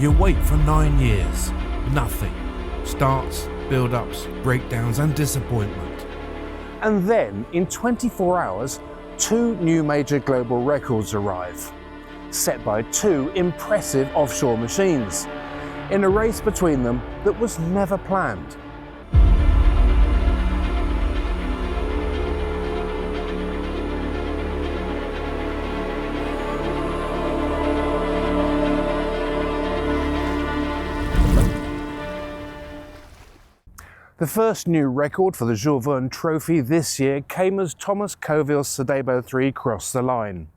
You wait for 9 years. Nothing. Starts, build-ups, breakdowns and disappointment. And then, in 24 hours, 2 new major global records arrive, set by 2 impressive offshore machines, in a race between them that was never planned. The first new record for the Jules Verne Trophy this year came as Thomas Coville's Sodebo 3 crossed the line.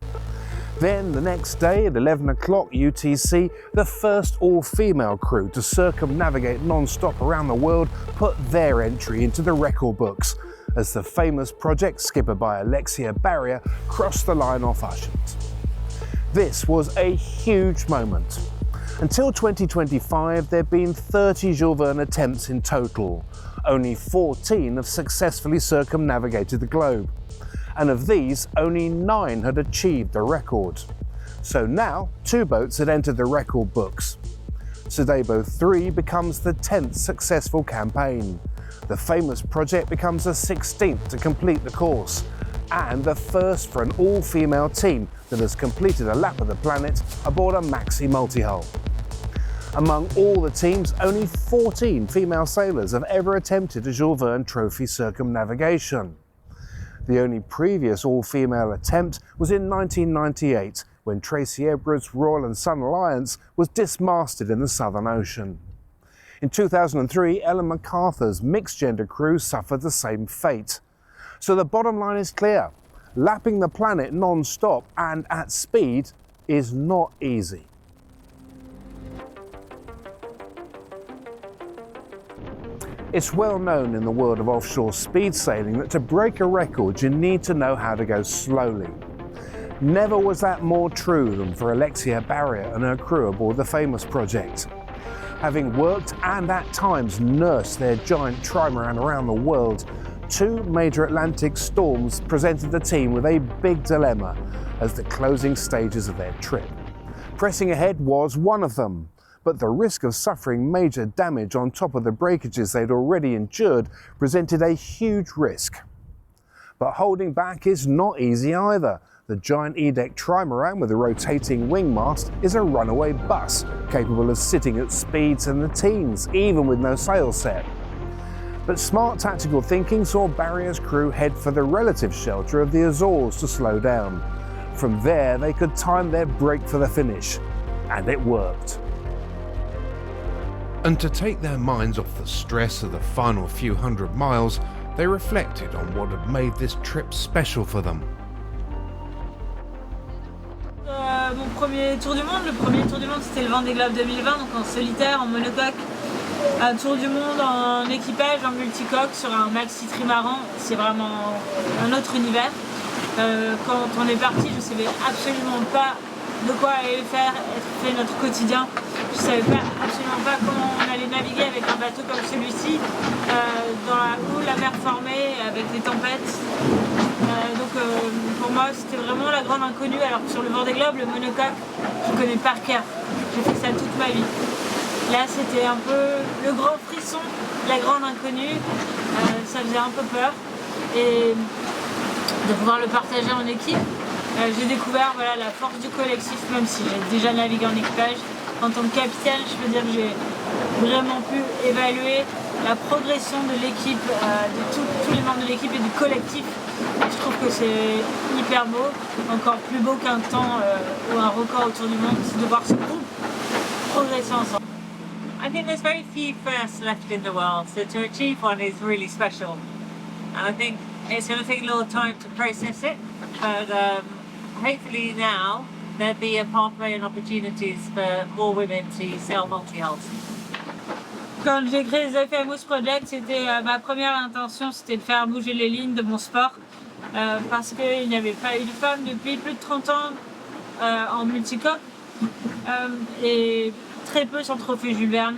Then the next day at 11 o'clock UTC, the first all-female crew to circumnavigate non-stop around the world put their entry into the record books as the famous project, skippered by Alexia Barrier, crossed the line off Ushant. This was a huge moment. Until 2025, there have been 30 Jules Verne attempts in total. Only 14 have successfully circumnavigated the globe. And of these, only 9 had achieved the record. So now, 2 boats had entered the record books. Sodebo 3 becomes the 10th successful campaign. The famous project becomes the 16th to complete the course, and the first for an all-female team that has completed a lap of the planet aboard a maxi multi-hull. Among all the teams, only 14 female sailors have ever attempted a Jules Verne Trophy circumnavigation. The only previous all-female attempt was in 1998, when Tracy Edwards' Royal and Sun Alliance was dismasted in the Southern Ocean. In 2003, Ellen MacArthur's mixed-gender crew suffered the same fate. So the bottom line is clear: lapping the planet non-stop and at speed is not easy. It's well known in the world of offshore speed sailing that to break a record you need to know how to go slowly. Never was that more true than for Alexia Barrier and her crew aboard the famous project. Having worked and at times nursed their giant trimaran around the world, 2 major Atlantic storms presented the team with a big dilemma as the closing stages of their trip. Pressing ahead was one of them, but the risk of suffering major damage on top of the breakages they'd already endured presented a huge risk. But holding back is not easy either. The giant E-deck trimaran with a rotating wing mast is a runaway bus, capable of sitting at speeds in the teens, even with no sail set. But smart tactical thinking saw Barrier's crew head for the relative shelter of the Azores to slow down. From there, they could time their brake for the finish. And it worked. And to take their minds off the stress of the final few hundred miles, they reflected on what had made this trip special for them. Mon premier tour du monde, le premier tour du monde c'était le Vendée Globe 2020, donc en solitaire, en monocoque. Un tour du monde en équipage, en multicoque, sur un maxi trimaran, c'est vraiment un autre univers. Quand on est parti, je ne savais absolument pas de quoi allait être fait notre quotidien. Je ne savais absolument pas comment on allait naviguer avec un bateau comme celui-ci, dans la houle, la mer formée, avec des tempêtes. Pour moi, c'était vraiment la grande inconnue. Alors que sur le Vendée Globe, le monocoque, je connais par cœur. J'ai fait ça toute ma vie. Là, c'était un peu le grand frisson, la grande inconnue. Ça faisait un peu peur. Et de pouvoir le partager en équipe, j'ai découvert la force du collectif, même si j'ai déjà navigué en équipage. En tant que capitaine, je peux dire que j'ai vraiment pu évaluer la progression de l'équipe, de tous les membres de l'équipe et du collectif. Et je trouve que c'est hyper beau, encore plus beau qu'un temps ou un record autour du monde, c'est de voir ce groupe progresser ensemble. I think there's very few firsts left in the world, so to achieve one is really special. And I think it's going to take a little time to process it, but hopefully now there'll be a pathway and opportunities for more women to sail multi-hulls. Quand j'ai créé The Famous Project, c'était ma première intention, c'était de faire bouger les lignes de mon sport, parce qu'il n'y avait pas eu de femmes depuis plus de 30 ans en multicoque, et très peu sur le trophée Jules Verne.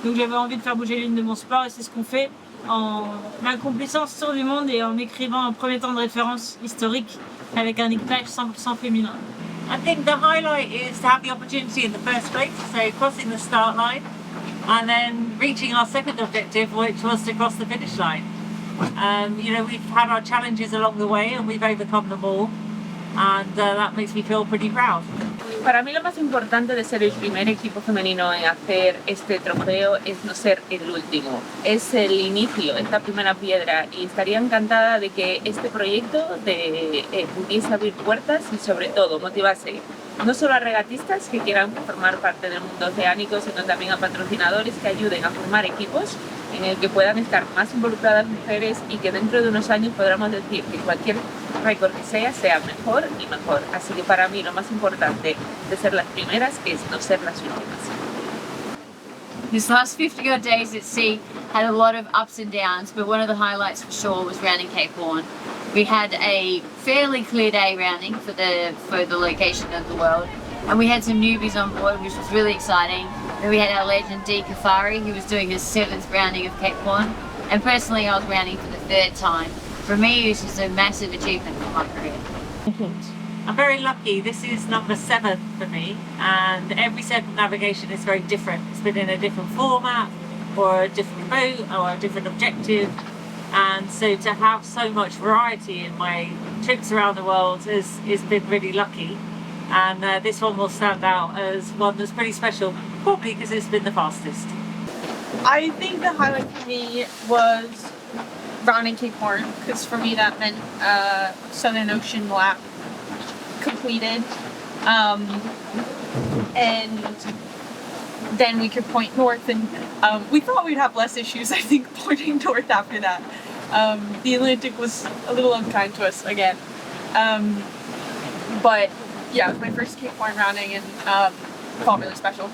Donc j'avais envie de faire bouger les lignes de mon sport, et c'est ce qu'on fait en accomplissant ce tour du monde et en écrivant un premier temps de référence historique avec un équipage 100% féminin. I think the highlight is to have the opportunity in the first place, so crossing the start line and then reaching our second objective, which was to cross the finish line. We've had our challenges along the way and we've overcome them all, and that makes me feel pretty proud. Para mí lo más importante de ser el primer equipo femenino en hacer este trofeo es no ser el último. Es el inicio, es la primera piedra, y estaría encantada de que este proyecto pudiese abrir puertas y sobre todo motivase no solo a regatistas que quieran formar parte del mundo oceánico, sino también a patrocinadores que ayuden a formar equipos en el que puedan estar más involucradas mujeres y que dentro de unos años podamos decir que cualquier récord que sea mejor y mejor. Así que para mí lo más importante de ser las primeras es no ser las últimas. This last 50 odd days at sea had a lot of ups and downs, but one of the highlights for sure was rounding Cape Horn. We had a fairly clear day rounding for the location of the world, and we had some newbies on board, which was really exciting. Then we had our legend Dee Kafari, who was doing his 7th rounding of Cape Horn, and personally I was rounding for the 3rd time. For me, this was a massive achievement for my career. I'm very lucky. This is number 7 for me, and every circumnavigation is very different. It's been in a different format, or a different boat, or a different objective, and so to have so much variety in my trips around the world has been really lucky. And this one will stand out as one that's pretty special, probably because it's been the fastest. I think the highlight for me was rounding Cape Horn, because for me that meant Southern Ocean lap completed, and then we could point north, and we thought we'd have less issues, I think, pointing north after that. The Atlantic was a little unkind to us again, but yeah, it was my first Cape Horn rounding, and felt really special.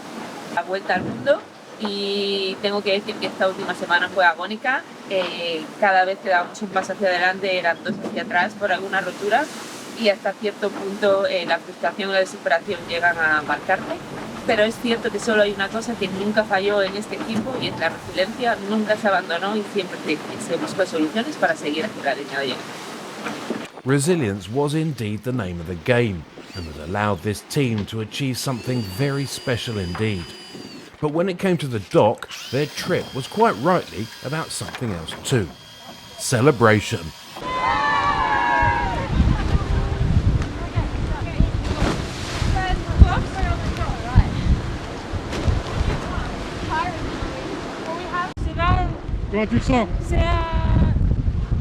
La vuelta al mundo, y tengo que decir que esta última semana fue agónica. Cada vez que dábamos un paso hacia adelante eran 2 hacia atrás por alguna rotura, y hasta cierto punto la frustración y la desesperación llegan a marcarte. Pero es cierto que solo hay una cosa que nunca falló en este equipo, y es la resiliencia. Nunca se abandonó y siempre se buscó soluciones para seguir hacia la línea de llegada. Resilience was indeed the name of the game, and had allowed this team to achieve something very special indeed. But when it came to the dock, their trip was quite rightly about something else too. Celebration. Comment tu le sens?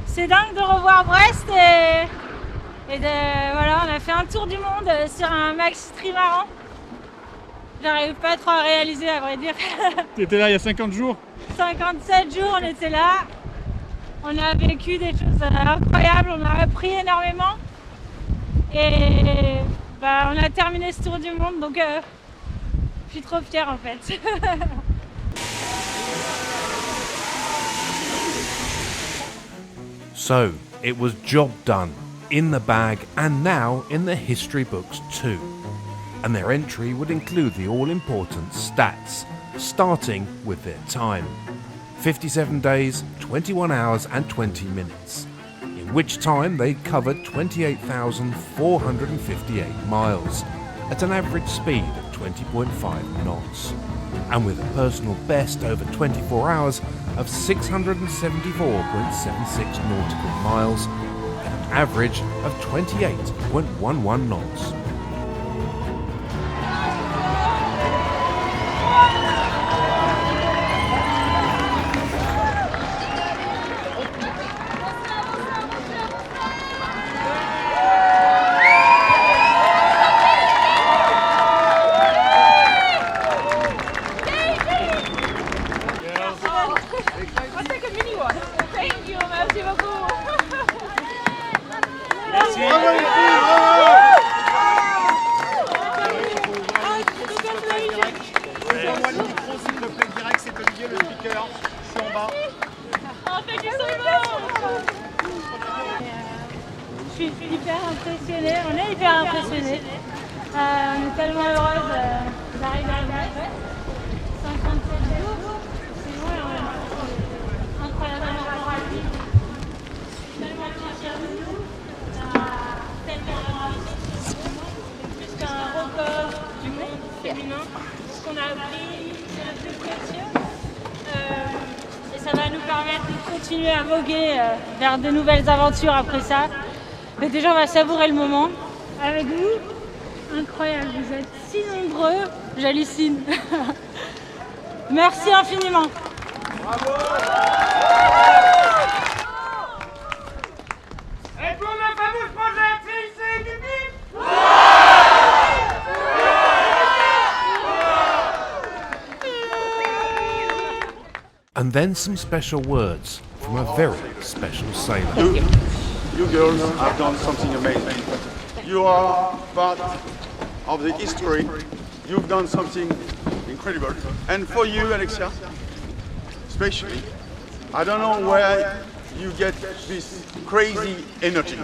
C'est dingue de revoir Brest et voilà, on a fait un tour du monde sur un maxi trimaran. J'arrive pas trop à réaliser, à vrai dire. Tu étais là il y a 50 jours? 57 jours on était là. On a vécu des choses incroyables, on a appris énormément. Et on a terminé ce tour du monde, donc je suis trop fière en fait. So, it was job done, in the bag, and now in the history books too. And their entry would include the all-important stats, starting with their time. 57 days, 21 hours and 20 minutes, in which time they covered 28,458 miles, at an average speed of 20.5 knots, and with a personal best over 24 hours of 674.76 nautical miles, at an average of 28.11 knots. Je suis hyper impressionnée, on est hyper impressionnés. On est tellement heureuse d'arriver à Brest. 57 jours, c'est loin, incroyablement rapide. Tellement bien cher de nous, tellement réussi, plus que féminin. Ce qu'on a appris, c'est le plus précieux. Et ça va nous permettre de continuer à voguer vers de nouvelles aventures après ça. Mais déjà, on va savourer le moment avec vous. Incroyable, vous êtes si nombreux, j'hallucine. Merci infiniment. Bravo. Et pour le fameux projet Tracy Edwards. And then some special words from a very special sailor. You girls have done something amazing. You are part of the history. You've done something incredible. And for you, Alexia, especially, I don't know where you get this crazy energy,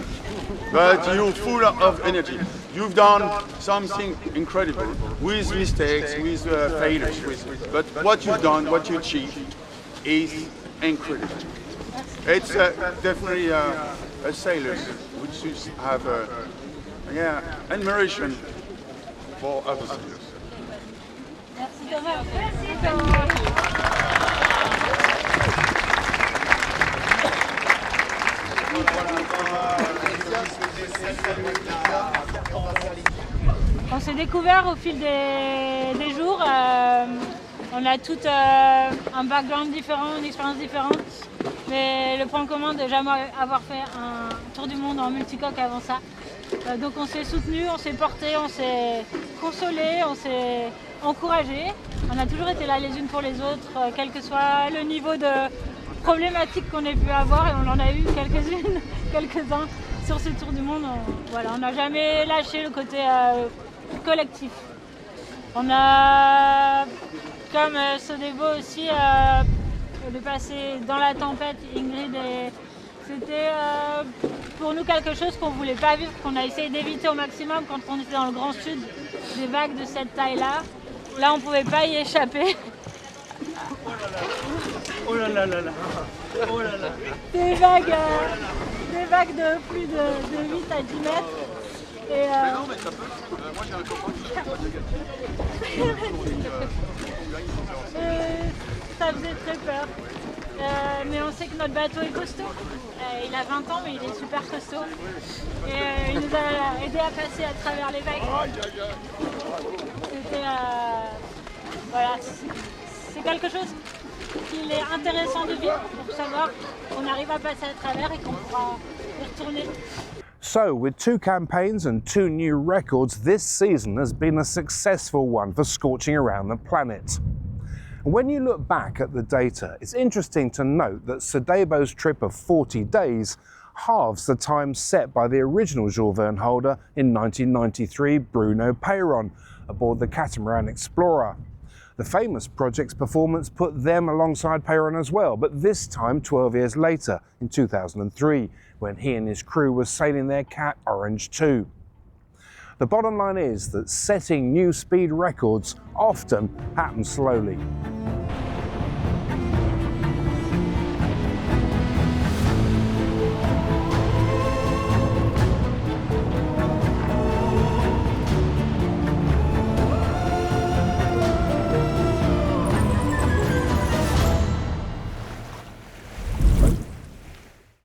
but you're full of energy. You've done something incredible with mistakes, with failures, but what you've done, what you achieved is incredible. It's definitely a sailor which should have admiration for other sailors. Merci Thomas. On s'est découvert au fil des jours. On a tout un background différent, une expérience différente. Mais le point commun de jamais avoir fait un tour du monde en multicoque avant ça. Donc on s'est soutenus, on s'est portés, on s'est consolés, on s'est encouragés. On a toujours été là les unes pour les autres, quel que soit le niveau de problématique qu'on ait pu avoir, et on en a eu quelques-uns sur ce tour du monde. On n'a jamais lâché le côté collectif. On a, comme Sodebo aussi, de passer dans la tempête, Ingrid, et c'était pour nous quelque chose qu'on ne voulait pas vivre, qu'on a essayé d'éviter au maximum quand on était dans le grand sud, des vagues de cette taille-là. Là, on ne pouvait pas y échapper. Oh là là là là. Oh là là. Des vagues de plus de 8 à 10 mètres. Et, Non, mais ça peut. Moi, j'ai un copain ça faisait très peur. Mais on sait que notre bateau est costaud. Il a 20 ans, mais il est super costaud. Et il nous a aidé à passer à travers les vagues. C'était... voilà, c'est quelque chose qu'il est intéressant de vivre pour savoir qu'on arrive à passer à travers et qu'on pourra y retourner. So, with 2 campaigns and 2 new records, this season has been a successful one for scorching around the planet. And when you look back at the data, it's interesting to note that Sodebo's trip of 40 days halves the time set by the original Jules Verne holder in 1993, Bruno Peyron, aboard the catamaran Explorer. The famous project's performance put them alongside Peyron as well, but this time 12 years later, in 2003, when he and his crew were sailing their Cat Orange 2. The bottom line is that setting new speed records often happens slowly.